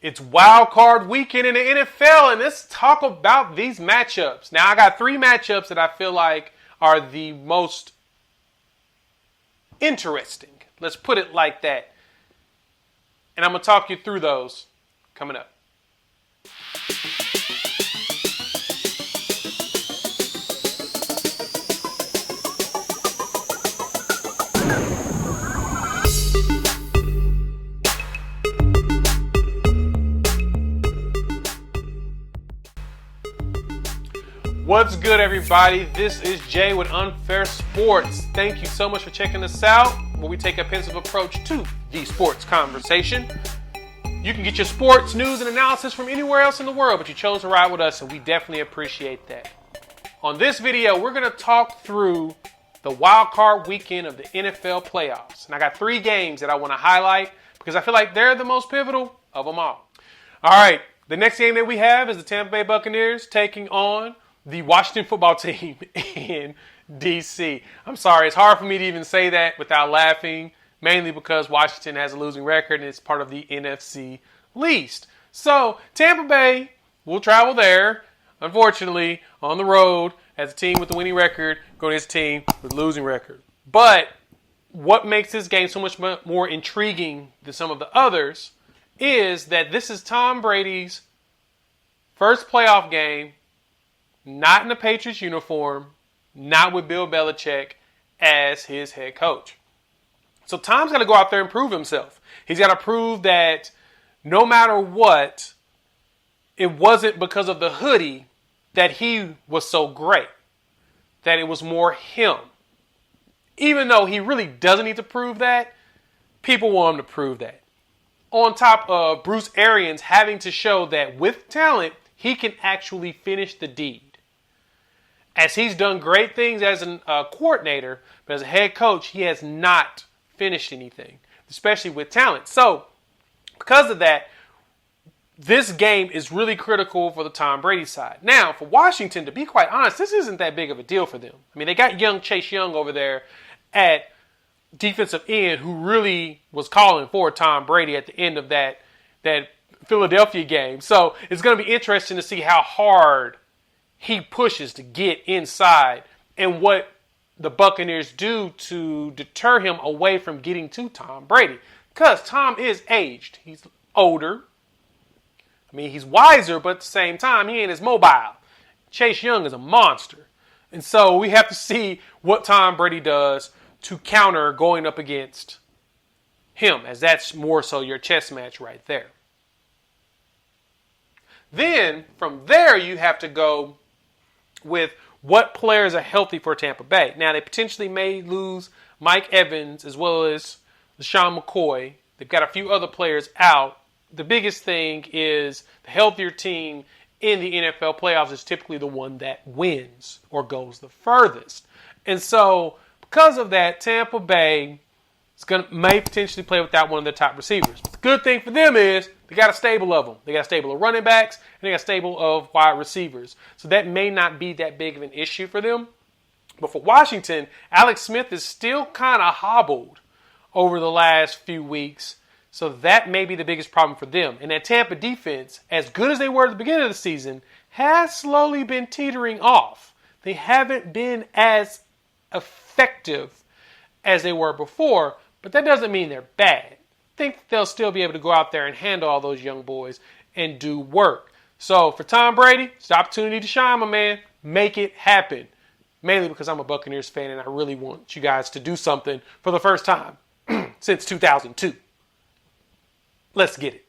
It's Wildcard weekend in the NFL, and let's talk about these matchups. Now, I got three matchups that I feel like are the most interesting. Let's put it like that. And I'm going to talk you through those coming up. What's good, everybody? This is Jay with Unfair Sports. Thank you so much for checking us out, where we take a pensive approach to the sports conversation. You can get your sports news and analysis from anywhere else in the world, but you chose to ride with us, and we definitely appreciate that. On this video, we're going to talk through the wild card weekend of the NFL playoffs. And I got three games that I want to highlight because I feel like they're the most pivotal of them all. All right, the next game that we have is the Tampa Bay Buccaneers taking on the Washington football team in D.C. I'm sorry, it's hard for me to even say that without laughing, mainly because Washington has a losing record and it's part of the NFC least. So Tampa Bay will travel there, unfortunately, on the road as a team with a winning record going against a team with a losing record. But what makes this game so much more intriguing than some of the others is that this is Tom Brady's first playoff game, not in the Patriots uniform, not with Bill Belichick as his head coach. So Tom's got to go out there and prove himself. He's got to prove that no matter what, it wasn't because of the hoodie that he was so great, that it was more him. Even though he really doesn't need to prove that, people want him to prove that. On top of Bruce Arians having to show that with talent, he can actually finish the deed. As he's done great things as a coordinator, but as a head coach, he has not finished anything, especially with talent. So, because of that, this game is really critical for the Tom Brady side. Now, for Washington, to be quite honest, this isn't that big of a deal for them. I mean, they got young Chase Young over there at defensive end who really was calling for Tom Brady at the end of that Philadelphia game. So, it's going to be interesting to see how hard he pushes to get inside and what the Buccaneers do to deter him away from getting to Tom Brady. Because Tom is aged. He's older. I mean, he's wiser, but at the same time, he ain't as mobile. Chase Young is a monster. And so we have to see what Tom Brady does to counter going up against him, as that's more so your chess match right there. Then, from there, you have to go with what players are healthy for Tampa Bay. Now, they potentially may lose Mike Evans as well as LaShawn McCoy. They've got a few other players out. The biggest thing is the healthier team in the NFL playoffs is typically the one that wins or goes the furthest. And so, because of that, Tampa Bay may potentially play without one of their top receivers. But the good thing for them is they got a stable of them. They got a stable of running backs, and they got a stable of wide receivers. So that may not be that big of an issue for them. But for Washington, Alex Smith is still kind of hobbled over the last few weeks. So that may be the biggest problem for them. And that Tampa defense, as good as they were at the beginning of the season, has slowly been teetering off. They haven't been as effective as they were before, but that doesn't mean they're bad. I think they'll still be able to go out there and handle all those young boys and do work. So for Tom Brady, it's the opportunity to shine, my man. Make it happen. Mainly because I'm a Buccaneers fan and I really want you guys to do something for the first time since 2002. Let's get it.